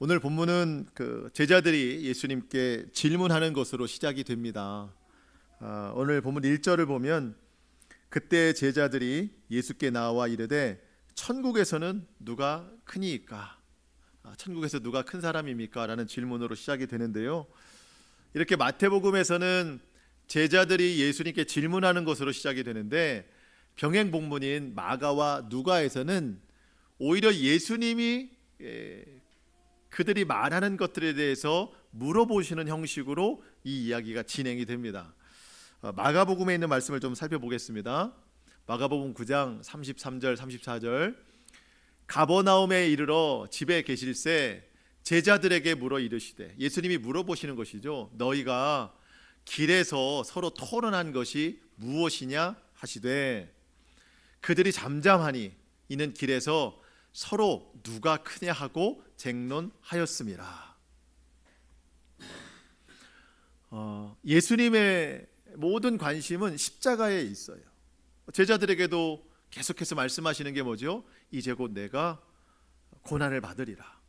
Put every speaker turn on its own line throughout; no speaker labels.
오늘 본문은 그 제자들이 예수님께 질문하는 것으로 시작이 됩니다. 오늘 본문 1절을 보면 그때 제자들이 예수께 나와 이르되 천국에서는 누가 크니이까? 천국에서 누가 큰 사람입니까? 라는 질문으로 시작이 되는데요. 이렇게 마태복음에서는 제자들이 예수님께 질문하는 것으로 시작이 되는데 병행 본문인 마가와 누가에서는 오히려 예수님이 그들이 말하는 것들에 대해서 물어보시는 형식으로 이 이야기가 진행이 됩니다. 마가복음에 있는 말씀을 좀 살펴보겠습니다. 마가복음 9장 33절 34절 가버나움에 이르러 집에 계실새 제자들에게 물어 이르시되, 예수님이 물어보시는 것이죠. 너희가 길에서 서로 토론한 것이 무엇이냐 하시되, 그들이 잠잠하니 이는 길에서 서로 누가 크냐 하고 쟁론하였습니다. 예수님의 모든 관심은 십자가에 있어요. 제자들에게도 계속해서 말씀하시는 게 뭐죠? 이제 곧 내가 고난을 받으리라.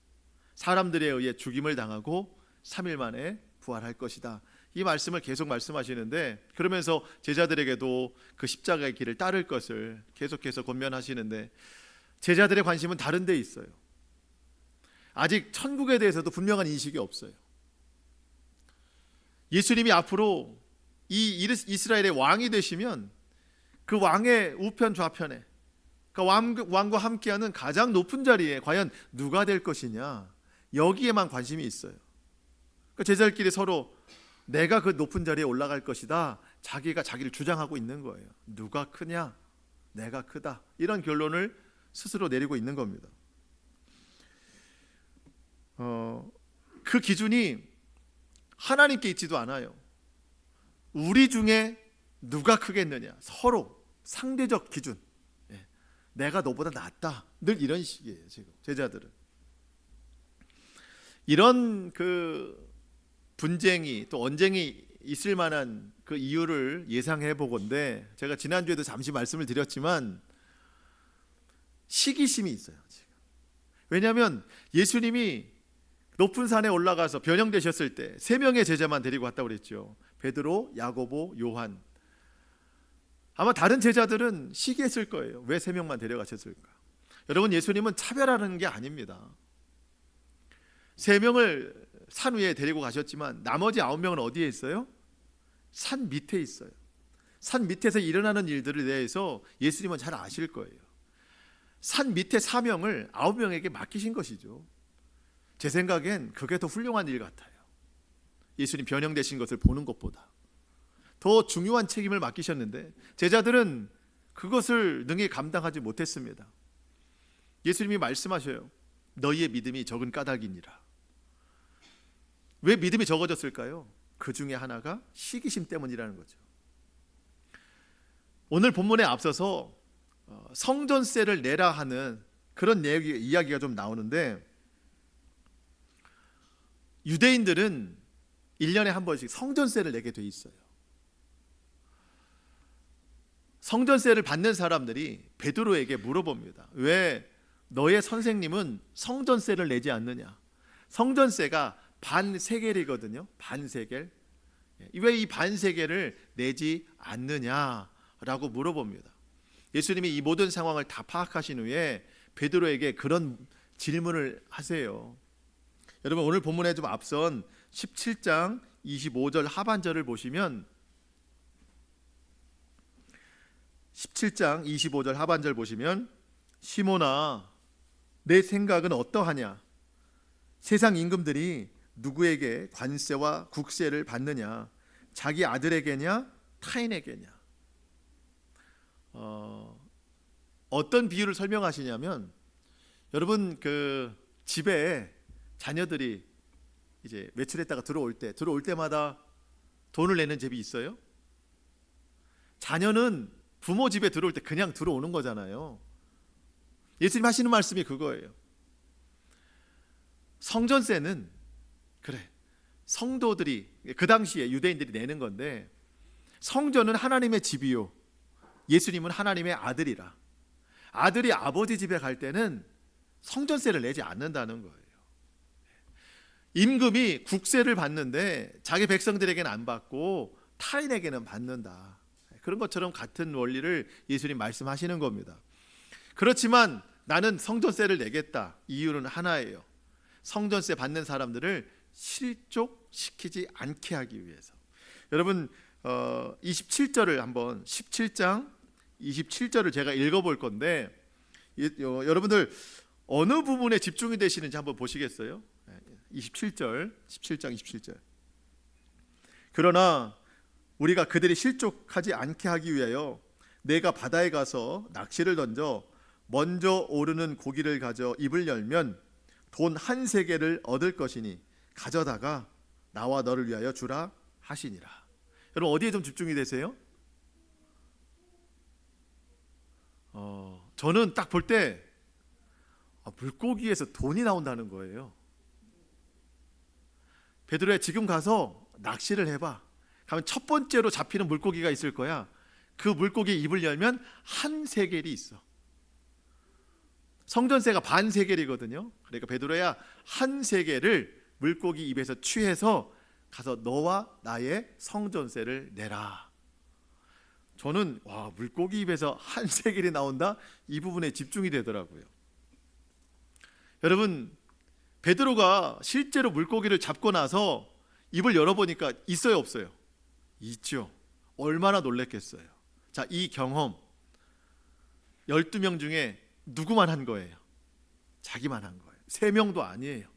사람들에 의해 죽임을 당하고 3일 만에 부활할 것이다. 이 말씀을 계속 말씀하시는데, 그러면서 제자들에게도 그 십자가의 길을 따를 것을 계속해서 권면하시는데, 제자들의 관심은 다른 데 있어요. 아직 천국에 대해서도 분명한 인식이 없어요. 예수님이 앞으로 이 이스라엘의 왕이 되시면 그 왕의 우편 좌편에, 그 왕과 함께하는 가장 높은 자리에 과연 누가 될 것이냐, 여기에만 관심이 있어요. 그러니까 제자들끼리 서로 내가 그 높은 자리에 올라갈 것이다, 자기가 자기를 주장하고 있는 거예요. 누가 크냐? 내가 크다. 이런 결론을 스스로 내리고 있는 겁니다. 그 기준이 하나님께 있지도 않아요. 우리 중에 누가 크겠느냐, 서로 상대적 기준. 내가 너보다 낫다, 늘 이런 식이에요. 지금 제자들은 이런 그 분쟁이 또 언쟁이 있을 만한 그 이유를 예상해 보건대, 제가 지난주에도 잠시 말씀을 드렸지만 시기심이 있어요 지금. 왜냐하면 예수님이 높은 산에 올라가서 변형되셨을 때 3명의 제자만 데리고 갔다고 그랬죠. 베드로, 야고보, 요한. 아마 다른 제자들은 시기했을 거예요. 왜 3명만 데려가셨을까? 여러분, 예수님은 차별하는 게 아닙니다. 3명을 산 위에 데리고 가셨지만 나머지 9명은 어디에 있어요? 산 밑에 있어요. 산 밑에서 일어나는 일들에 대해서 예수님은 잘 아실 거예요. 산 밑에 사명을 9명에게 맡기신 것이죠. 제 생각엔 그게 더 훌륭한 일 같아요. 예수님 변형되신 것을 보는 것보다 더 중요한 책임을 맡기셨는데 제자들은 그것을 능히 감당하지 못했습니다. 예수님이 말씀하셔요. 너희의 믿음이 적은 까닭이니라. 왜 믿음이 적어졌을까요? 그 중에 하나가 시기심 때문이라는 거죠. 오늘 본문에 앞서서 성전세를 내라 하는 그런 이야기가 좀 나오는데, 유대인들은 1년에 한 번씩 성전세를 내게 돼 있어요. 성전세를 받는 사람들이 베드로에게 물어봅니다. 왜 너의 선생님은 성전세를 내지 않느냐? 성전세가 반세겔이거든요. 반세겔. 왜 이 반세겔을 내지 않느냐라고 물어봅니다. 예수님이 이 모든 상황을 다 파악하신 후에 베드로에게 그런 질문을 하세요. 여러분, 오늘 본문에 좀 앞선 17장 25절 하반절을 보시면, 17장 25절 하반절 보시면, 시몬아 내 생각은 어떠하냐? 세상 임금들이 누구에게 관세와 국세를 받느냐? 자기 아들에게냐 타인에게냐? 어떤 비유를 설명하시냐면, 여러분 그 집에 자녀들이 이제 외출했다가 들어올 때마다 돈을 내는 집이 있어요? 자녀는 부모 집에 들어올 때 그냥 들어오는 거잖아요. 예수님 하시는 말씀이 그거예요. 성전세는 그래, 성도들이 그 당시에 유대인들이 내는 건데, 성전은 하나님의 집이요, 예수님은 하나님의 아들이라. 아들이 아버지 집에 갈 때는 성전세를 내지 않는다는 거예요. 임금이 국세를 받는데 자기 백성들에게는 안 받고 타인에게는 받는다. 그런 것처럼 같은 원리를 예수님 말씀하시는 겁니다. 그렇지만 나는 성전세를 내겠다. 이유는 하나예요. 성전세 받는 사람들을 실족시키지 않게 하기 위해서. 여러분 27절을 한번 17장 27절을 제가 읽어볼 건데 여러분들 어느 부분에 집중이 되시는지 한번 보시겠어요? 17절 17장 27절. 그러나 우리가 그들이 실족하지 않게 하기 위하여 내가 바다에 가서 낚시를 던져 먼저 오르는 고기를 가져 입을 열면 돈 한 세겔을 얻을 것이니 가져다가 나와 너를 위하여 주라 하시니라. 여러분 어디에 좀 집중이 되세요? 저는 딱 볼 때 물고기에서 돈이 나온다는 거예요. 베드로야 지금 가서 낚시를 해봐. 가면 첫 번째로 잡히는 물고기가 있을 거야. 그 물고기 입을 열면 한 세겔이 있어. 성전세가 반 세겔이거든요. 그러니까 베드로야 한 세겔을 물고기 입에서 취해서 가서 너와 나의 성전세를 내라. 저는 와 물고기 입에서 한 세겔이 나온다? 이 부분에 집중이 되더라고요. 여러분 베드로가 실제로 물고기를 잡고 나서 입을 열어보니까 있어요 없어요? 있죠. 얼마나 놀랬겠어요. 자, 이 경험 12명 중에 누구만 한 거예요? 자기만 한 거예요. 3명도 아니에요.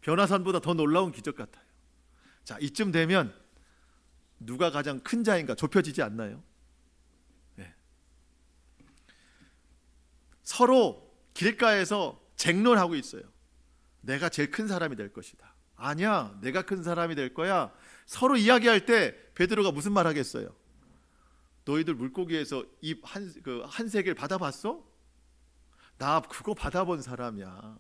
변화산보다 더 놀라운 기적 같아요. 자, 이쯤 되면 누가 가장 큰 자인가 좁혀지지 않나요? 네. 서로 길가에서 쟁론하고 있어요. 내가 제일 큰 사람이 될 것이다. 아니야, 내가 큰 사람이 될 거야. 서로 이야기할 때 베드로가 무슨 말 하겠어요? 너희들 물고기에서 입 한 세겔 받아봤어? 나 그거 받아본 사람이야.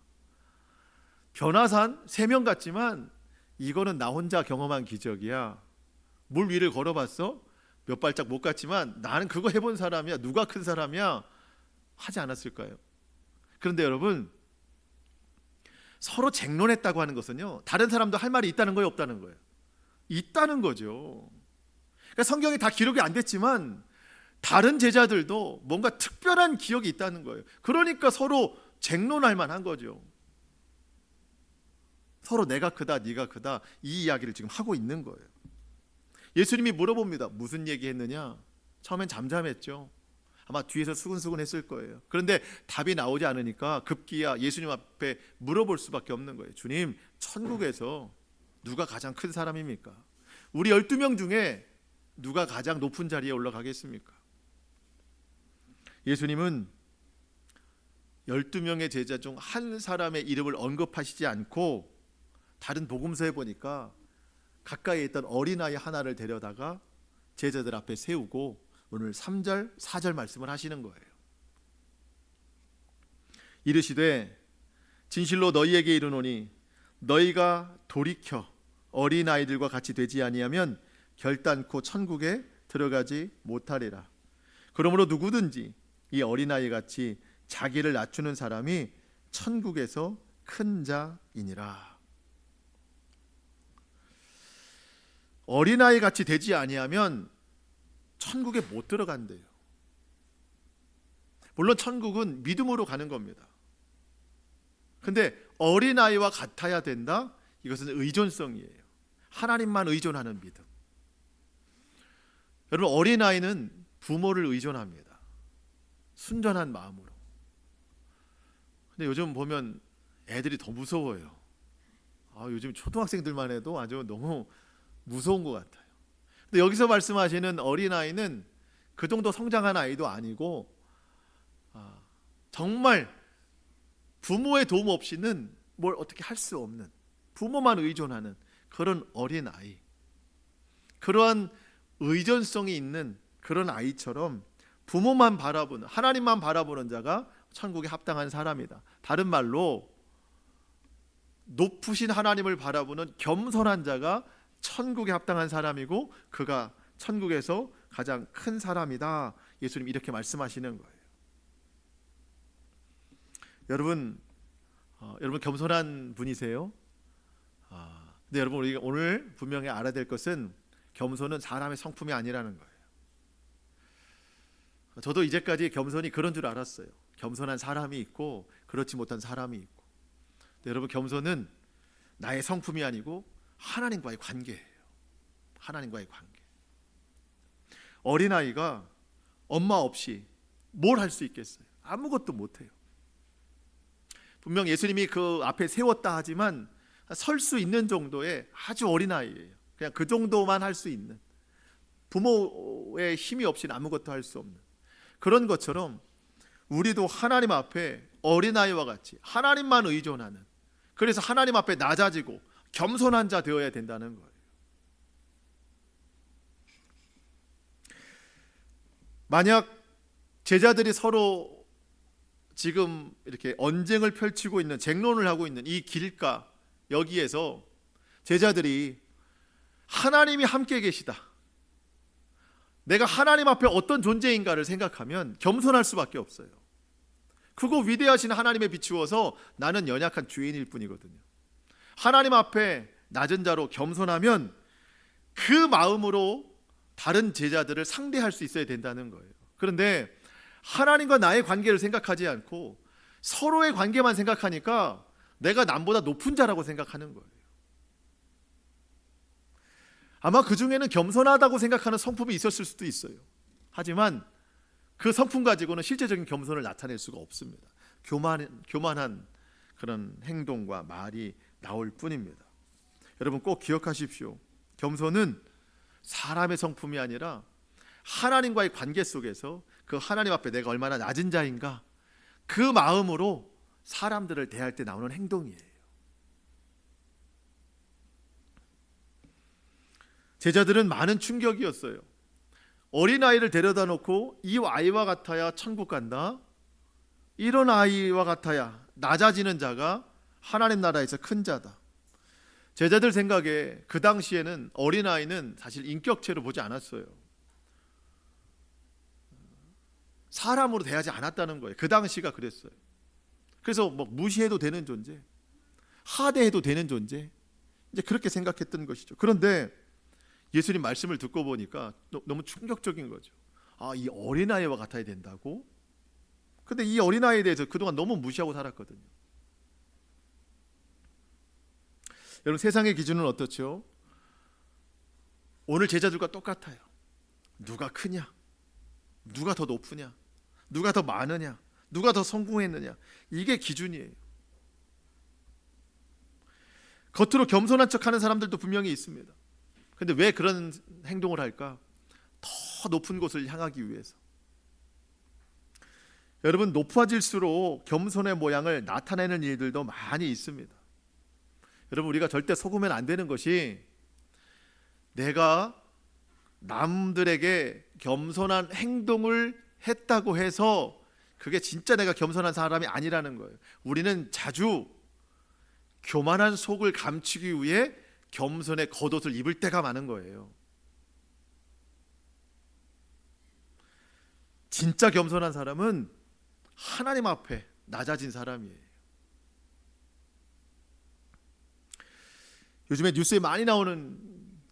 변화산 3명 같지만 이거는 나 혼자 경험한 기적이야. 물 위를 걸어봤어? 몇 발짝 못 갔지만 나는 그거 해본 사람이야. 누가 큰 사람이야? 하지 않았을까요? 그런데 여러분 서로 쟁론했다고 하는 것은요 다른 사람도 할 말이 있다는 거예요 없다는 거예요? 있다는 거죠. 그러니까 성경에 다 기록이 안 됐지만 다른 제자들도 뭔가 특별한 기억이 있다는 거예요. 그러니까 서로 쟁론할 만한 거죠. 서로 내가 크다 네가 크다 이 이야기를 지금 하고 있는 거예요. 예수님이 물어봅니다. 무슨 얘기했느냐? 처음엔 잠잠했죠. 아마 뒤에서 수근수근 했을 거예요. 그런데 답이 나오지 않으니까 급기야 예수님 앞에 물어볼 수밖에 없는 거예요. 주님, 천국에서 누가 가장 큰 사람입니까? 우리 12명 중에 누가 가장 높은 자리에 올라가겠습니까? 예수님은 12명의 제자 중 한 사람의 이름을 언급하시지 않고 다른 복음서에 보니까 가까이에 있던 어린아이 하나를 데려다가 제자들 앞에 세우고 오늘 3절, 4절 말씀을 하시는 거예요. 이르시되 진실로 너희에게 이르노니 너희가 돌이켜 어린아이들과 같이 되지 아니하면 결단코 천국에 들어가지 못하리라. 그러므로 누구든지 이 어린아이 같이 자기를 낮추는 사람이 천국에서 큰 자이니라. 어린아이 같이 되지 아니하면 천국에 못 들어간대요. 물론 천국은 믿음으로 가는 겁니다. 근데 어린아이와 같아야 된다? 이것은 의존성이에요. 하나님만 의존하는 믿음. 여러분 어린아이는 부모를 의존합니다. 순전한 마음으로. 근데 요즘 보면 애들이 더 무서워요. 요즘 초등학생들만 해도 아주 너무 무서운 것 같아요. 근데 여기서 말씀하시는 어린아이는 그 정도 성장한 아이도 아니고 정말 부모의 도움 없이는 뭘 어떻게 할 수 없는 부모만 의존하는 그런 어린아이. 그러한 의존성이 있는 그런 아이처럼 부모만 바라보는 하나님만 바라보는 자가 천국에 합당한 사람이다. 다른 말로 높으신 하나님을 바라보는 겸손한 자가 천국에 합당한 사람이고 그가 천국에서 가장 큰 사람이다. 예수님 이렇게 말씀하시는 거예요. 여러분 겸손한 분이세요? 근데 여러분, 우리가 오늘 분명히 알아야 될 것은 겸손은 사람의 성품이 아니라는 거예요. 저도 이제까지 겸손이 그런 줄 알았어요. 겸손한 사람이 있고 그렇지 못한 사람이 있고. 근데 여러분, 겸손은 나의 성품이 아니고 하나님과의 관계예요. 하나님과의 관계. 어린아이가 엄마 없이 뭘 할 수 있겠어요? 아무것도 못해요. 분명 예수님이 그 앞에 세웠다 하지만 설 수 있는 정도의 아주 어린아이예요. 그냥 그 정도만 할 수 있는, 부모의 힘이 없이는 아무것도 할 수 없는 그런 것처럼 우리도 하나님 앞에 어린아이와 같이 하나님만 의존하는, 그래서 하나님 앞에 낮아지고 겸손한 자 되어야 된다는 거예요. 만약 제자들이 서로 지금 이렇게 언쟁을 펼치고 있는, 쟁론을 하고 있는 이 길가, 여기에서 제자들이 하나님이 함께 계시다, 내가 하나님 앞에 어떤 존재인가를 생각하면 겸손할 수밖에 없어요. 그거 위대하신 하나님에 비추어서 나는 연약한 죄인일 뿐이거든요. 하나님 앞에 낮은 자로 겸손하면 그 마음으로 다른 제자들을 상대할 수 있어야 된다는 거예요. 그런데 하나님과 나의 관계를 생각하지 않고 서로의 관계만 생각하니까 내가 남보다 높은 자라고 생각하는 거예요. 아마 그 중에는 겸손하다고 생각하는 성품이 있었을 수도 있어요. 하지만 그 성품 가지고는 실제적인 겸손을 나타낼 수가 없습니다. 교만한 그런 행동과 말이 나올 뿐입니다. 여러분, 꼭 기억하십시오. 겸손은 사람의 성품이 아니라 하나님과의 관계 속에서 그 하나님 앞에 내가 얼마나 낮은 자인가, 그 마음으로 사람들을 대할 때 나오는 행동이에요. 제자들은 많은 충격이었어요. 어린아이를 데려다 놓고 이 아이와 같아야 천국 간다, 이런 아이와 같아야 낮아지는 자가 하나님 나라에서 큰 자다. 제자들 생각에 그 당시에는 어린아이는 사실 인격체로 보지 않았어요. 사람으로 대하지 않았다는 거예요. 그 당시가 그랬어요. 그래서 뭐 무시해도 되는 존재, 하대해도 되는 존재, 이제 그렇게 생각했던 것이죠. 그런데 예수님 말씀을 듣고 보니까 너무 충격적인 거죠. 아, 이 어린아이와 같아야 된다고? 근데 이 어린아이에 대해서 그동안 너무 무시하고 살았거든요. 여러분, 세상의 기준은 어떻죠? 오늘 제자들과 똑같아요. 누가 크냐? 누가 더 높으냐? 누가 더 많으냐? 누가 더 성공했느냐? 이게 기준이에요. 겉으로 겸손한 척하는 사람들도 분명히 있습니다. 근데 왜 그런 행동을 할까? 더 높은 곳을 향하기 위해서. 여러분, 높아질수록 겸손의 모양을 나타내는 일들도 많이 있습니다. 여러분, 우리가 절대 속으면 안 되는 것이, 내가 남들에게 겸손한 행동을 했다고 해서 그게 진짜 내가 겸손한 사람이 아니라는 거예요. 우리는 자주 교만한 속을 감추기 위해 겸손의 겉옷을 입을 때가 많은 거예요. 진짜 겸손한 사람은 하나님 앞에 낮아진 사람이에요. 요즘에 뉴스에 많이 나오는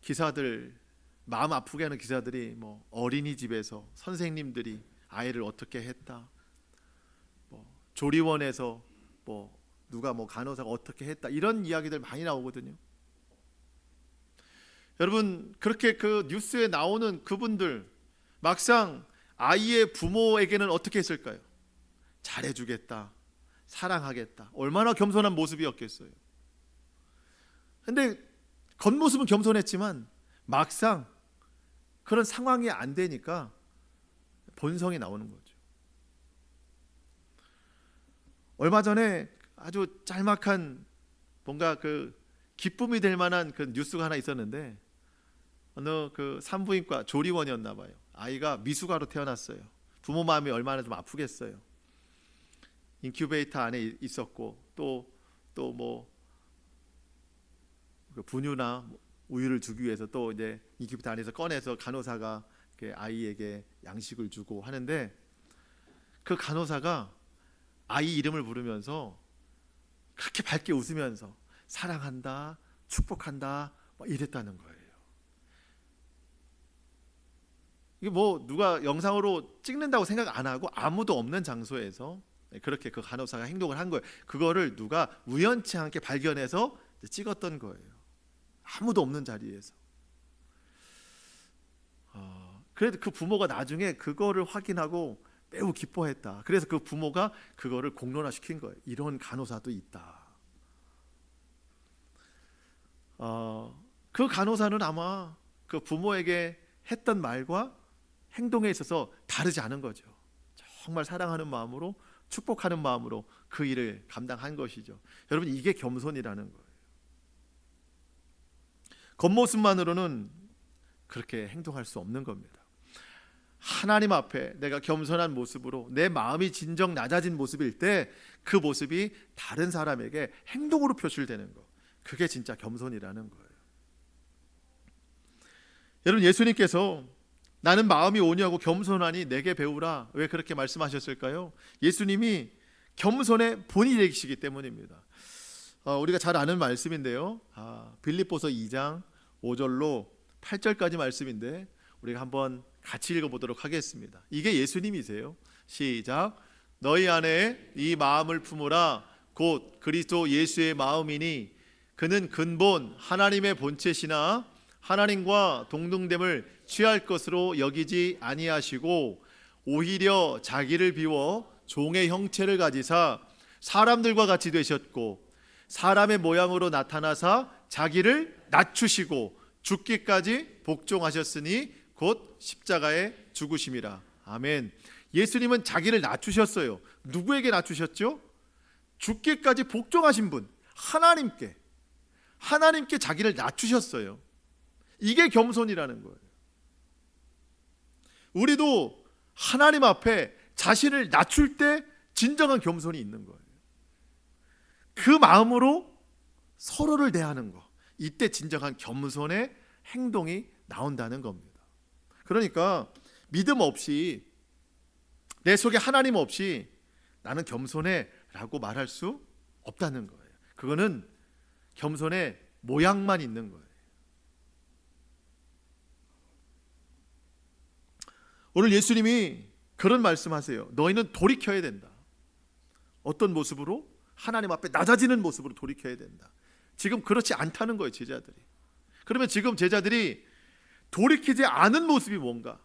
기사들, 마음 아프게 하는 기사들이 뭐 어린이집에서 선생님들이 아이를 어떻게 했다, 뭐 조리원에서 뭐 누가 뭐 간호사가 어떻게 했다, 이런 이야기들 많이 나오거든요. 여러분, 그렇게 그 뉴스에 나오는 그분들 막상 아이의 부모에게는 어떻게 했을까요? 잘해주겠다, 사랑하겠다, 얼마나 겸손한 모습이었겠어요. 근데 겉모습은 겸손했지만 막상 그런 상황이 안 되니까 본성이 나오는 거죠. 얼마 전에 아주 짤막한 뭔가 그 기쁨이 될 만한 그 뉴스가 하나 있었는데, 어느 그 산부인과 조리원이었나 봐요. 아이가 미숙아로 태어났어요. 부모 마음이 얼마나 좀 아프겠어요. 인큐베이터 안에 있었고 또 뭐 분유나 우유를 주기 위해서 또 이제 인큐베이터 안에서 꺼내서 간호사가 아이에게 양식을 주고 하는데, 그 간호사가 아이 이름을 부르면서 그렇게 밝게 웃으면서 사랑한다, 축복한다 이랬다는 거예요. 이게 뭐 누가 영상으로 찍는다고 생각 안 하고 아무도 없는 장소에서 그렇게 그 간호사가 행동을 한 거예요. 그거를 누가 우연치 않게 발견해서 찍었던 거예요. 아무도 없는 자리에서. 그래도 그 부모가 나중에 그거를 확인하고 매우 기뻐했다. 그래서 그 부모가 그거를 공론화시킨 거예요. 이런 간호사도 있다. 그 간호사는 아마 그 부모에게 했던 말과 행동에 있어서 다르지 않은 거죠. 정말 사랑하는 마음으로, 축복하는 마음으로 그 일을 감당한 것이죠. 여러분, 이게 겸손이라는 거예요. 겉모습만으로는 그렇게 행동할 수 없는 겁니다. 하나님 앞에 내가 겸손한 모습으로 내 마음이 진정 낮아진 모습일 때 그 모습이 다른 사람에게 행동으로 표출되는 것, 그게 진짜 겸손이라는 거예요. 여러분, 예수님께서 나는 마음이 온유하고 겸손하니 내게 배우라, 왜 그렇게 말씀하셨을까요? 예수님이 겸손의 본이 되시기 때문입니다. 우리가 잘 아는 말씀인데요, 빌립보서 2장 5절로 8절까지 말씀인데 우리가 한번 같이 읽어보도록 하겠습니다. 이게 예수님이세요. 시작. 너희 안에 이 마음을 품으라. 곧 그리스도 예수의 마음이니 그는 근본 하나님의 본체시나 하나님과 동등됨을 취할 것으로 여기지 아니하시고 오히려 자기를 비워 종의 형체를 가지사 사람들과 같이 되셨고 사람의 모양으로 나타나사 자기를 낮추시고 죽기까지 복종하셨으니 곧 십자가에 죽으심이라. 아멘. 예수님은 자기를 낮추셨어요. 누구에게 낮추셨죠? 죽기까지 복종하신 분, 하나님께 자기를 낮추셨어요. 이게 겸손이라는 거예요. 우리도 하나님 앞에 자신을 낮출 때 진정한 겸손이 있는 거예요. 그 마음으로 서로를 대하는 거, 이때 진정한 겸손의 행동이 나온다는 겁니다. 그러니까 믿음 없이, 내 속에 하나님 없이 나는 겸손해 라고 말할 수 없다는 거예요. 그거는 겸손의 모양만 있는 거예요. 오늘 예수님이 그런 말씀하세요. 너희는 돌이켜야 된다. 어떤 모습으로? 하나님 앞에 낮아지는 모습으로 돌이켜야 된다. 지금 그렇지 않다는 거예요, 제자들이. 그러면 지금 제자들이 돌이키지 않은 모습이 뭔가?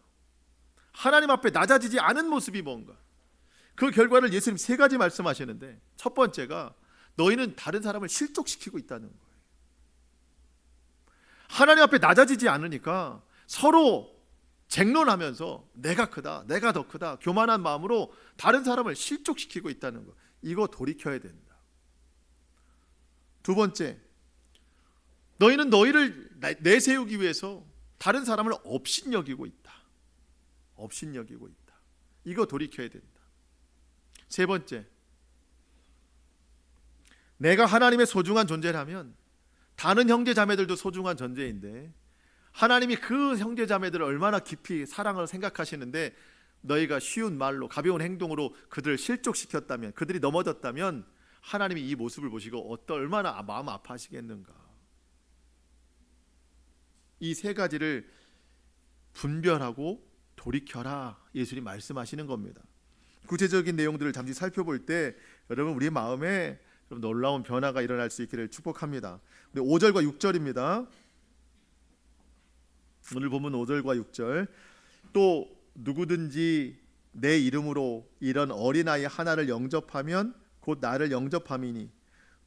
하나님 앞에 낮아지지 않은 모습이 뭔가? 그 결과를 예수님 세 가지 말씀하시는데, 첫 번째가 너희는 다른 사람을 실족시키고 있다는 거예요. 하나님 앞에 낮아지지 않으니까 서로 쟁론하면서 내가 크다, 내가 더 크다, 교만한 마음으로 다른 사람을 실족시키고 있다는 거, 이거 돌이켜야 된다. 두 번째, 너희는 너희를 내세우기 위해서 다른 사람을 업신여기고 있다. 업신여기고 있다. 이거 돌이켜야 된다. 세 번째, 내가 하나님의 소중한 존재라면 다른 형제 자매들도 소중한 존재인데 하나님이 그 형제 자매들을 얼마나 깊이 사랑을 생각하시는데 너희가 쉬운 말로, 가벼운 행동으로 그들을 실족시켰다면, 그들이 넘어졌다면 하나님이 이 모습을 보시고 얼마나 마음 아파하시겠는가. 이 세 가지를 분별하고 돌이켜라, 예수님 말씀하시는 겁니다. 구체적인 내용들을 잠시 살펴볼 때 여러분, 우리 마음에 좀 놀라운 변화가 일어날 수 있기를 축복합니다. 5절과 6절입니다. 오늘 본문 5절과 6절. 또 누구든지 내 이름으로 이런 어린아이 하나를 영접하면 곧 나를 영접함이니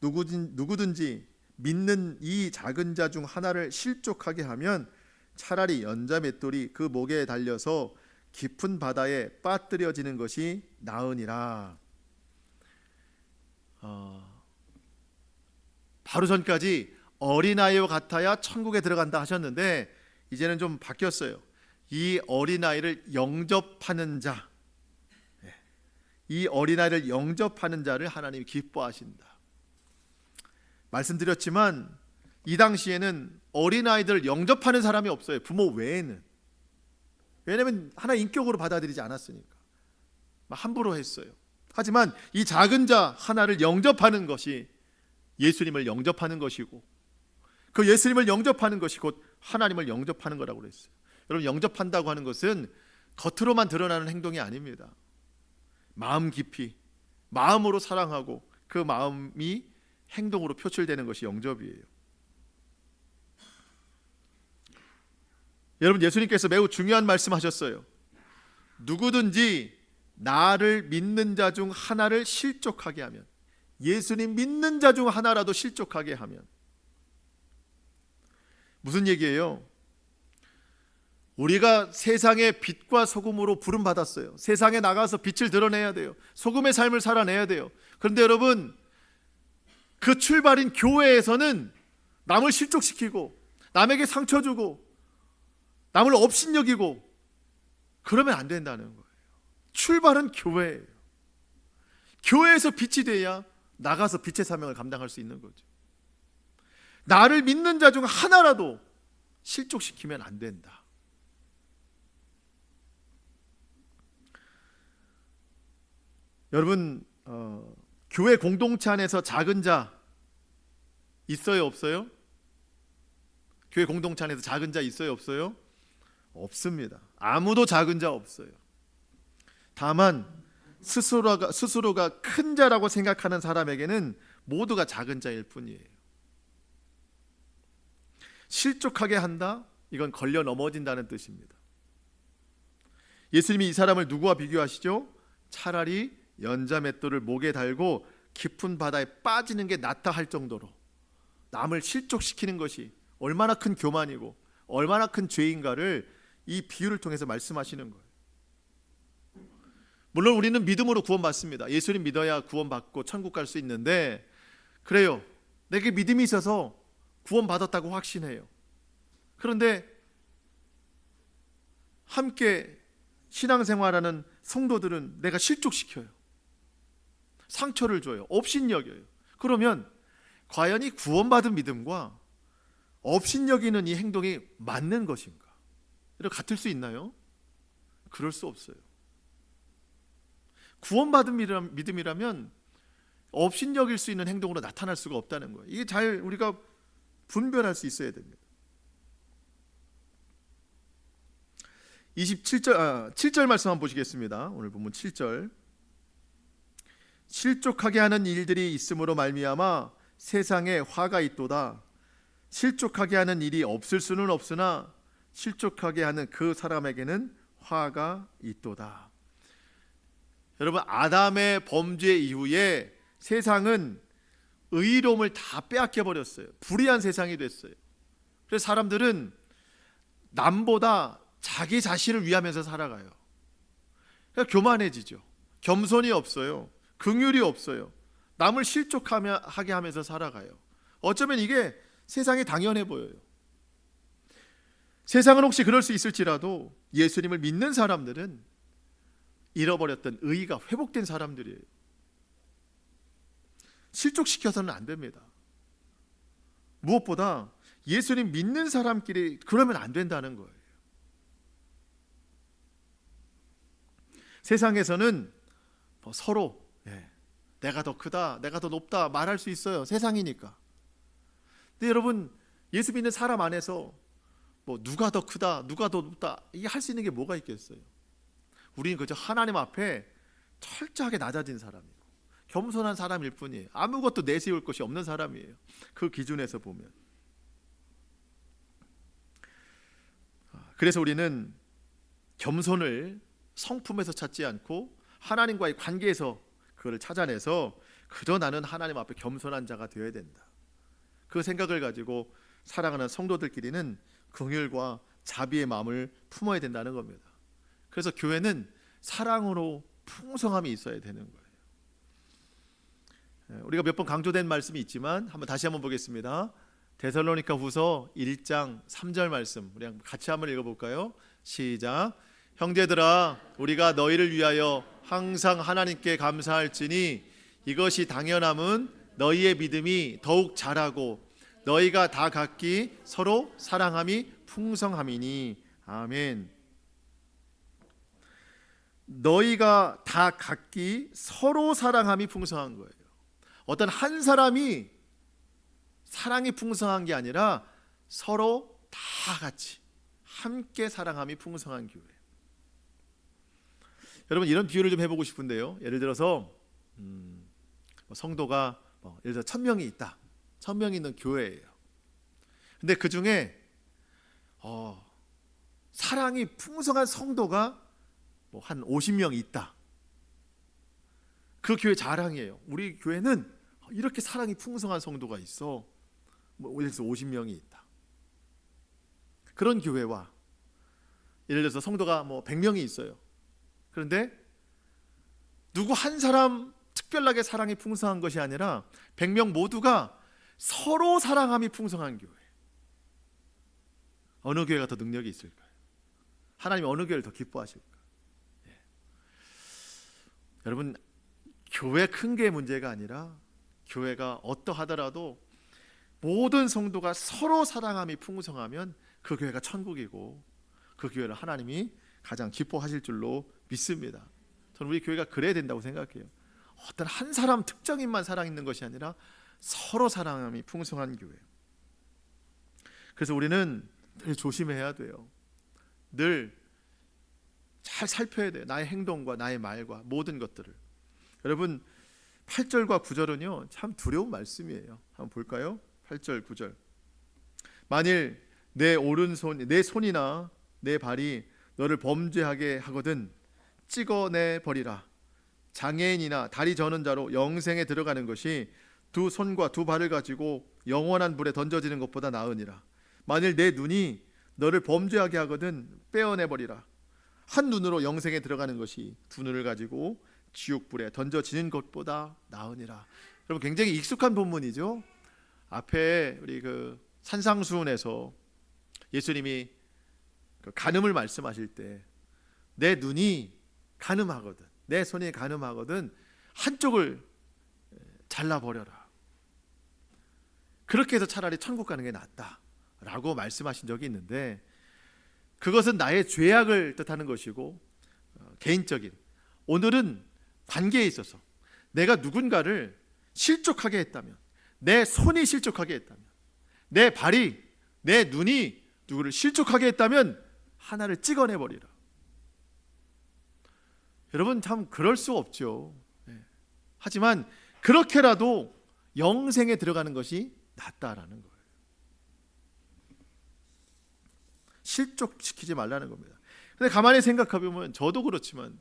누구든지 믿는 이 작은 자 중 하나를 실족하게 하면 차라리 연자 맷돌이 그 목에 달려서 깊은 바다에 빠뜨려지는 것이 나으니라. 바로 전까지 어린아이와 같아야 천국에 들어간다 하셨는데 이제는 좀 바뀌었어요. 이 어린아이를 영접하는 자, 이 어린아이를 영접하는 자를 하나님이 기뻐하신다. 말씀드렸지만 이 당시에는 어린아이들을 영접하는 사람이 없어요, 부모 외에는. 왜냐하면 하나의 인격으로 받아들이지 않았으니까 함부로 했어요. 하지만 이 작은 자 하나를 영접하는 것이 예수님을 영접하는 것이고, 그 예수님을 영접하는 것이 곧 하나님을 영접하는 거라고 그랬어요. 여러분, 영접한다고 하는 것은 겉으로만 드러나는 행동이 아닙니다. 마음 깊이 마음으로 사랑하고 그 마음이 행동으로 표출되는 것이 영접이에요. 여러분, 예수님께서 매우 중요한 말씀하셨어요. 누구든지 나를 믿는 자 중 하나를 실족하게 하면, 예수님 믿는 자 중 하나라도 실족하게 하면, 무슨 얘기예요? 우리가 세상의 빛과 소금으로 부름받았어요. 세상에 나가서 빛을 드러내야 돼요. 소금의 삶을 살아내야 돼요. 그런데 여러분, 그 출발인 교회에서는 남을 실족시키고 남에게 상처 주고 남을 업신여기고 그러면 안 된다는 거예요. 출발은 교회예요. 교회에서 빛이 돼야 나가서 빛의 사명을 감당할 수 있는 거죠. 나를 믿는 자 중 하나라도 실족시키면 안 된다. 여러분, 교회 공동체 안에서 작은 자 있어요, 없어요? 교회 공동체 안에서 작은 자 있어요, 없어요? 없습니다. 아무도 작은 자 없어요. 다만 스스로가 큰 자라고 생각하는 사람에게는 모두가 작은 자일 뿐이에요. 실족하게 한다? 이건 걸려 넘어진다는 뜻입니다. 예수님이 이 사람을 누구와 비교하시죠? 차라리 연자 맷돌을 목에 달고 깊은 바다에 빠지는 게 낫다 할 정도로 남을 실족시키는 것이 얼마나 큰 교만이고 얼마나 큰 죄인가를 이 비유를 통해서 말씀하시는 거예요. 물론 우리는 믿음으로 구원받습니다. 예수님 믿어야 구원받고 천국 갈 수 있는데, 그래요, 내게 믿음이 있어서 구원받았다고 확신해요. 그런데 함께 신앙생활하는 성도들은 내가 실족시켜요. 상처를 줘요. 업신여겨요. 그러면 과연 이 구원받은 믿음과 업신여기는 이 행동이 맞는 것인가? 이렇게 같을 수 있나요? 그럴 수 없어요. 구원받은 믿음이라면 업신여길 수 있는 행동으로 나타날 수가 없다는 거예요. 이게 잘 우리가 분별할 수 있어야 됩니다. 7절 말씀 한번 보시겠습니다. 오늘 본문 7절. 실족하게 하는 일들이 있음으로 말미암아 세상에 화가 있도다. 실족하게 하는 일이 없을 수는 없으나 실족하게 하는 그 사람에게는 화가 있도다. 여러분, 아담의 범죄 이후에 세상은 의로움을 다 빼앗겨 버렸어요. 불의한 세상이 됐어요. 그래서 사람들은 남보다 자기 자신을 위하면서 살아가요. 그러니까 교만해지죠. 겸손이 없어요. 긍휼이 없어요. 남을 실족하게 하면서 살아가요. 어쩌면 이게 세상에 당연해 보여요. 세상은 혹시 그럴 수 있을지라도 예수님을 믿는 사람들은 잃어버렸던 의의가 회복된 사람들이에요. 실족시켜서는 안 됩니다. 무엇보다 예수님 믿는 사람끼리 그러면 안 된다는 거예요. 세상에서는 서로 내가 더 크다, 내가 더 높다 말할 수 있어요. 세상이니까. 근데 여러분, 예수 믿는 사람 안에서 누가 더 크다, 누가 더 높다, 이게 할 수 있는 게 뭐가 있겠어요? 우리는 그저 하나님 앞에 철저하게 낮아진 사람이고 겸손한 사람일 뿐이에요. 아무것도 내세울 것이 없는 사람이에요. 그 기준에서 보면. 그래서 우리는 겸손을 성품에서 찾지 않고 하나님과의 관계에서 그걸 찾아내서 그저 나는 하나님 앞에 겸손한 자가 되어야 된다. 그 생각을 가지고 살아가는 성도들끼리는 긍휼과 자비의 마음을 품어야 된다는 겁니다. 그래서 교회는 사랑으로 풍성함이 있어야 되는 거예요. 우리가 몇 번 강조된 말씀이 있지만 다시 한번 보겠습니다. 데살로니가 후서 1장 3절 말씀 우리 같이 한번 읽어볼까요? 시작. 형제들아, 우리가 너희를 위하여 항상 하나님께 감사할지니 이것이 당연함은 너희의 믿음이 더욱 자라고 너희가 다 각기 서로 사랑함이 풍성함이니. 아멘. 너희가 다 각기 서로 사랑함이 풍성한 거예요. 어떤 한 사람이 사랑이 풍성한 게 아니라 서로 다 같이 함께 사랑함이 풍성한 교회. 여러분, 이런 비유를 좀 해보고 싶은데요. 예를 들어서 성도가 예를 들어 1000명이 있다. 1000명이 있는 교회예요. 근데 그 중에 사랑이 풍성한 성도가 한 50명이 있다. 그 교회 자랑이에요. 우리 교회는 이렇게 사랑이 풍성한 성도가 있어. 예를 들어서 50명이 있다. 그런 교회와 예를 들어서 성도가 100명이 있어요. 그런데 누구 한 사람 특별하게 사랑이 풍성한 것이 아니라 100명 모두가 서로 사랑함이 풍성한 교회. 어느 교회가 더 능력이 있을까요? 하나님이 어느 교회를 더 기뻐하실까요? 여러분, 교회 큰 게 문제가 아니라 교회가 어떠하더라도 모든 성도가 서로 사랑함이 풍성하면 그 교회가 천국이고 그 교회를 하나님이 가장 기뻐하실 줄로 믿습니다. 저는 우리 교회가 그래야 된다고 생각해요. 어떤 한 사람 특정인만 사랑 있는 것이 아니라 서로 사랑함이 풍성한 교회. 그래서 우리는 늘 조심해야 돼요. 늘 잘 살펴야 돼요. 나의 행동과 나의 말과 모든 것들을. 여러분, 8절과 9절은요 참 두려운 말씀이에요. 한번 볼까요? 8절 9절. 만일 내 오른손, 내 손이나 내 발이 너를 범죄하게 하거든 찍어내 버리라. 장애인이나 다리 저는 자로 영생에 들어가는 것이 두 손과 두 발을 가지고 영원한 불에 던져지는 것보다 나으니라. 만일 내 눈이 너를 범죄하게 하거든 빼어내 버리라. 한 눈으로 영생에 들어가는 것이 두 눈을 가지고 지옥불에 던져지는 것보다 나으니라. 여러분, 굉장히 익숙한 본문이죠. 앞에 우리 그 산상수훈에서 예수님이 그 간음을 말씀하실 때 내 눈이 간음하거든, 내 손이 간음하거든 한쪽을 잘라버려라. 그렇게 해서 차라리 천국 가는 게 낫다라고 말씀하신 적이 있는데, 그것은 나의 죄악을 뜻하는 것이고 개인적인, 오늘은 관계에 있어서 내가 누군가를 실족하게 했다면, 내 손이 실족하게 했다면, 내 발이, 내 눈이 누구를 실족하게 했다면 하나를 찍어내버리라. 여러분, 참 그럴 수 없죠. 하지만 그렇게라도 영생에 들어가는 것이 낫다라는 거예요. 실족시키지 말라는 겁니다. 근데 가만히 생각해보면 저도 그렇지만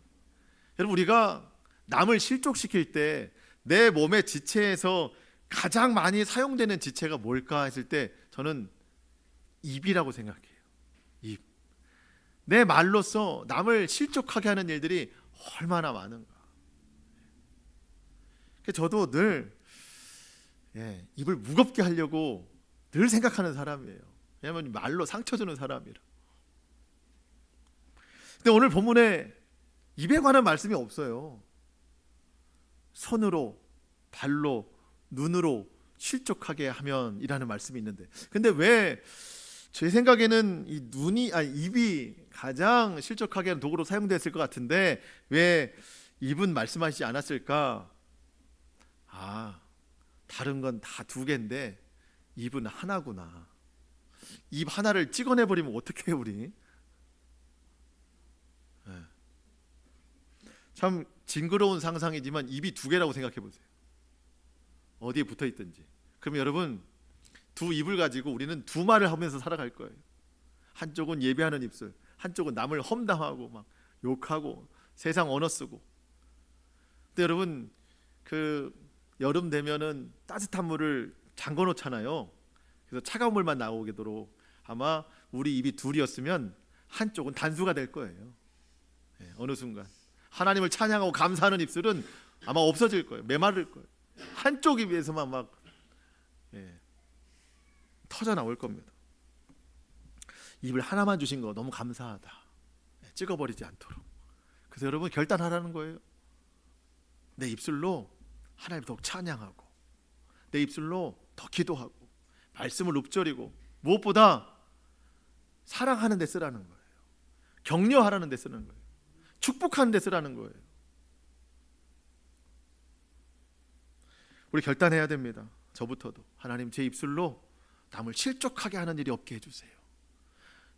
여러분, 우리가 남을 실족시킬 때 내 몸의 지체에서 가장 많이 사용되는 지체가 뭘까 했을 때 저는 입이라고 생각해요. 입. 내 말로써 남을 실족하게 하는 일들이 얼마나 많은가. 저도 늘 입을 무겁게 하려고 늘 생각하는 사람이에요. 왜냐하면 말로 상처 주는 사람이라. 근데 오늘 본문에 입에 관한 말씀이 없어요. 손으로, 발로, 눈으로 실족하게 하면 이라는 말씀이 있는데, 근데 왜 제 생각에는 입이 가장 실족하게 하는 도구로 사용됐을 것 같은데 왜 입은 말씀하시지 않았을까? 다른 건 다 두 개인데 입은 하나구나. 입 하나를 찍어내버리면 어떻게 해요, 우리? 참 징그러운 상상이지만 입이 두 개라고 생각해 보세요. 어디에 붙어 있든지. 그러면 여러분, 두 입을 가지고 우리는 두 말을 하면서 살아갈 거예요. 한쪽은 예배하는 입술, 한쪽은 남을 험담하고 막 욕하고 세상 언어 쓰고. 근데 여러분, 그 여름 되면은 따뜻한 물을 잠궈 놓잖아요. 그래서 차가운 물만 나오도록. 아마 우리 입이 둘이었으면 한쪽은 단수가 될 거예요. 어느 순간 하나님을 찬양하고 감사하는 입술은 아마 없어질 거예요. 메마를 거예요. 한쪽 입에서만 막 터져 나올 겁니다. 입을 하나만 주신 거 너무 감사하다. 찍어버리지 않도록. 그래서 여러분, 결단하라는 거예요. 내 입술로 하나님 더욱 찬양하고, 내 입술로 더 기도하고, 말씀을 읊조리고, 무엇보다 사랑하는 데 쓰라는 거예요. 격려하라는 데 쓰는 거예요. 축복하는 데 쓰라는 거예요. 우리 결단해야 됩니다. 저부터도 하나님 제 입술로 남을 실족하게 하는 일이 없게 해주세요.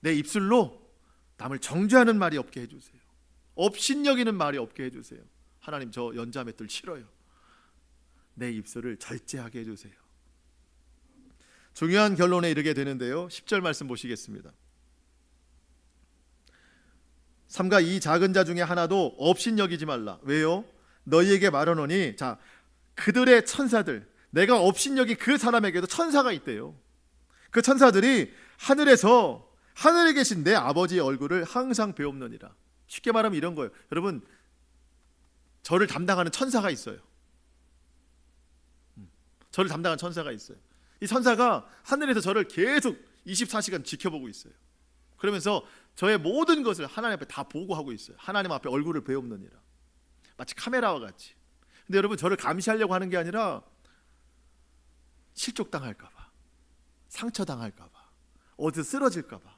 내 입술로 남을 정죄하는 말이 없게 해주세요. 업신여기는 말이 없게 해주세요. 하나님 저 연자맷돌 싫어요. 내 입술을 절제하게 해주세요. 중요한 결론에 이르게 되는데요, 10절 말씀 보시겠습니다. 삼가 이 작은 자 중에 하나도 업신여기지 말라. 왜요? 너희에게 말하노니, 자, 그들의 천사들, 내가 업신여기 그 사람에게도 천사가 있대요. 그 천사들이 하늘에서 하늘에 계신 내 아버지의 얼굴을 항상 배웁느니라. 쉽게 말하면 이런 거예요. 여러분, 저를 담당하는 천사가 있어요. 저를 담당하는 천사가 있어요. 이 천사가 하늘에서 저를 계속 24시간 지켜보고 있어요. 그러면서 저의 모든 것을 하나님 앞에 다 보고하고 있어요. 하나님 앞에 얼굴을 배웁느니라. 마치 카메라와 같이. 근데 여러분, 저를 감시하려고 하는 게 아니라 실족당할까 봐, 상처당할까 봐, 어디서 쓰러질까 봐,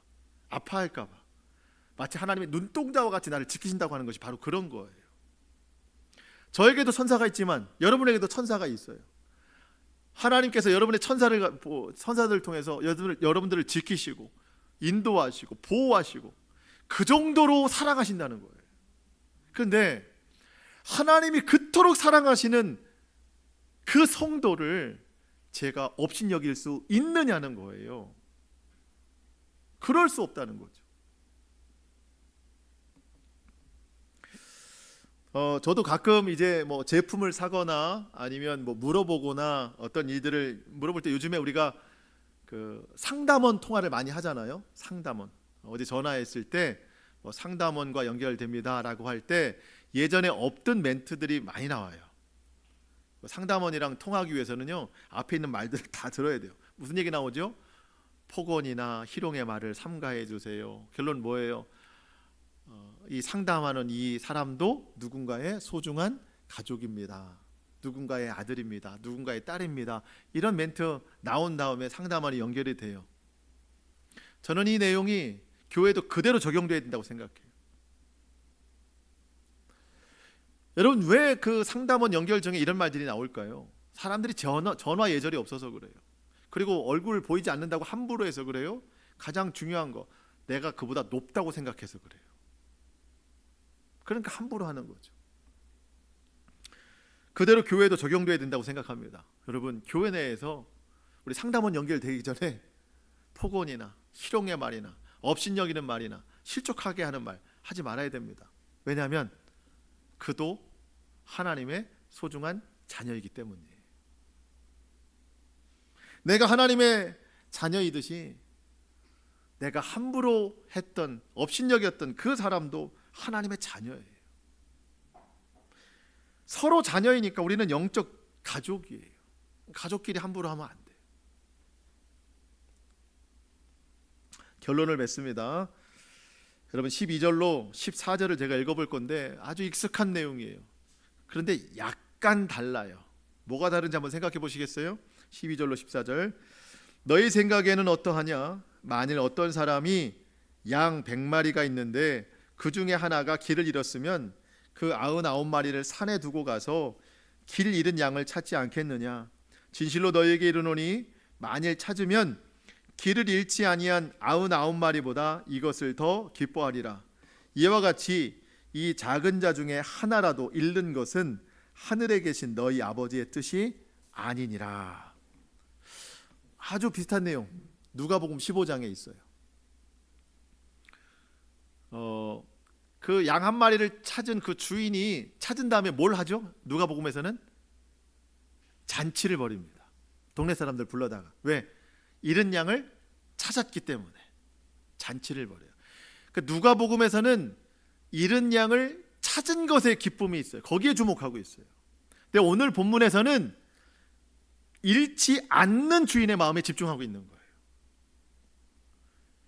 아파할까 봐, 마치 하나님의 눈동자와 같이 나를 지키신다고 하는 것이 바로 그런 거예요. 저에게도 천사가 있지만 여러분에게도 천사가 있어요. 하나님께서 여러분의 천사들을 통해서 여러분들을 지키시고 인도하시고 보호하시고 그 정도로 사랑하신다는 거예요. 그런데 하나님이 그토록 사랑하시는 그 성도를 제가 업신여길 수 있느냐는 거예요. 그럴 수 없다는 거죠. 저도 가끔 이제 뭐 제품을 사거나 아니면 뭐 물어보거나 어떤 일들을 물어볼 때 요즘에 우리가 그 상담원 통화를 많이 하잖아요. 상담원. 어디 전화했을 때 뭐 상담원과 연결됩니다라고 할 때 예전에 없던 멘트들이 많이 나와요. 상담원이랑 통화하기 위해서는요, 앞에 있는 말들을 다 들어야 돼요. 무슨 얘기 나오죠? 폭언이나 희롱의 말을 삼가해 주세요. 결론 뭐예요? 이 상담하는 이 사람도 누군가의 소중한 가족입니다. 누군가의 아들입니다. 누군가의 딸입니다. 이런 멘트 나온 다음에 상담원이 연결이 돼요. 저는 이 내용이 교회도 그대로 적용돼야 된다고 생각해요. 여러분, 왜 그 상담원 연결 중에 이런 말들이 나올까요? 사람들이 전화 예절이 없어서 그래요. 그리고 얼굴 보이지 않는다고 함부로 해서 그래요. 가장 중요한 거, 내가 그보다 높다고 생각해서 그래요. 그러니까 함부로 하는 거죠. 그대로 교회도 적용돼야 된다고 생각합니다. 여러분, 교회 내에서 우리 상담원 연결되기 전에 폭언이나 희롱의 말이나 업신여기는 말이나 실족하게 하는 말 하지 말아야 됩니다. 왜냐하면 그도 하나님의 소중한 자녀이기 때문이에요. 내가 하나님의 자녀이듯이 내가 함부로 했던 업신여겼던 그 사람도 하나님의 자녀예요. 서로 자녀이니까 우리는 영적 가족이에요. 가족끼리 함부로 하면 안 돼요. 결론을 맺습니다. 여러분, 12절로 14절을 제가 읽어볼 건데 아주 익숙한 내용이에요. 그런데 약간 달라요. 뭐가 다른지 한번 생각해 보시겠어요? 12절로 14절. 너희 생각에는 어떠하냐? 만일 어떤 사람이 양 100마리가 있는데 그 중에 하나가 길을 잃었으면 그 99마리를 산에 두고 가서 길 잃은 양을 찾지 않겠느냐? 진실로 너희에게 이르노니 만일 찾으면 길을 잃지 아니한 99마리보다 이것을 더 기뻐하리라. 이와 같이 이 작은 자 중에 하나라도 잃는 것은 하늘에 계신 너희 아버지의 뜻이 아니니라. 아주 비슷한 내용 누가복음 15장에 있어요. 그 양 한 마리를 찾은 그 주인이 찾은 다음에 뭘 하죠? 누가복음에서는 잔치를 벌입니다. 동네 사람들 불러다가. 왜? 잃은 양을 찾았기 때문에 잔치를 벌여요. 그러니까 누가복음에서는 잃은 양을 찾은 것에 기쁨이 있어요. 거기에 주목하고 있어요. 근데 오늘 본문에서는 잃지 않는 주인의 마음에 집중하고 있는 거예요.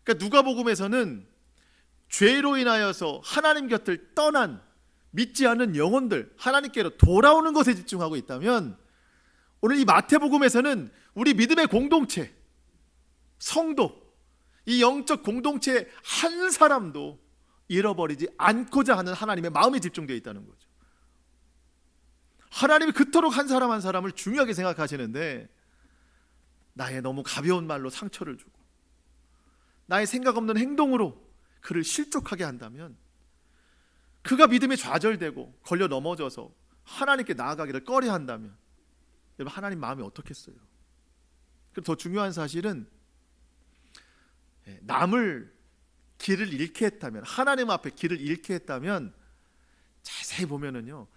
그러니까 누가복음에서는 죄로 인하여서 하나님 곁을 떠난 믿지 않는 영혼들, 하나님께로 돌아오는 것에 집중하고 있다면, 오늘 이 마태복음에서는 우리 믿음의 공동체, 성도, 이 영적 공동체의 한 사람도 잃어버리지 않고자 하는 하나님의 마음이 집중되어 있다는 거죠. 하나님이 그토록 한 사람 한 사람을 중요하게 생각하시는데 나의 너무 가벼운 말로 상처를 주고 나의 생각 없는 행동으로 그를 실족하게 한다면, 그가 믿음에 좌절되고 걸려 넘어져서 하나님께 나아가기를 꺼려한다면 여러분, 하나님 마음이 어떻겠어요? 그리고 더 중요한 사실은 남을 길을 잃게 했다면, 하나님 앞에 길을 잃게 했다면 자세히 보면은요,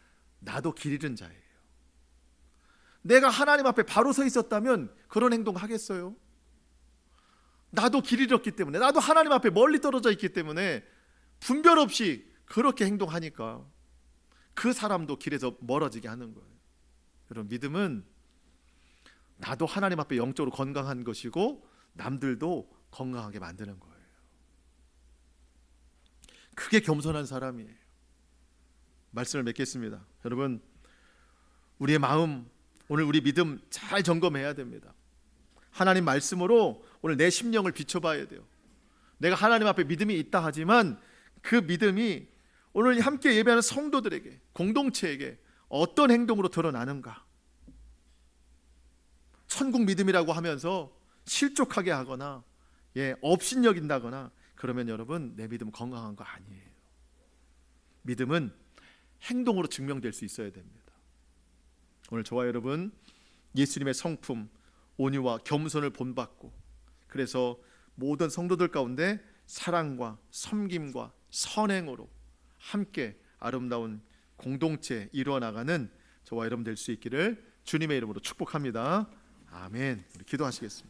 나도 길 잃은 자예요. 내가 하나님 앞에 바로 서 있었다면 그런 행동 하겠어요? 나도 길 잃었기 때문에, 나도 하나님 앞에 멀리 떨어져 있기 때문에 분별 없이 그렇게 행동하니까 그 사람도 길에서 멀어지게 하는 거예요. 여러분, 믿음은 나도 하나님 앞에 영적으로 건강한 것이고 남들도 건강하게 만드는 거예요. 그게 겸손한 사람이에요. 말씀을 맺겠습니다. 여러분, 우리의 마음, 오늘 우리 믿음 잘 점검해야 됩니다. 하나님 말씀으로 오늘 내 심령을 비춰봐야 돼요. 내가 하나님 앞에 믿음이 있다 하지만 그 믿음이 오늘 함께 예배하는 성도들에게, 공동체에게 어떤 행동으로 드러나는가. 천국 믿음이라고 하면서 실족하게 하거나 업신여긴다거나 그러면 여러분, 내 믿음 건강한 거 아니에요. 믿음은 행동으로 증명될 수 있어야 됩니다. 오늘 저와 여러분, 예수님의 성품 온유와 겸손을 본받고, 그래서 모든 성도들 가운데 사랑과 섬김과 선행으로 함께 아름다운 공동체 이루어나가는 저와 여러분 될 수 있기를 주님의 이름으로 축복합니다. 아멘. 우리 기도하시겠습니다.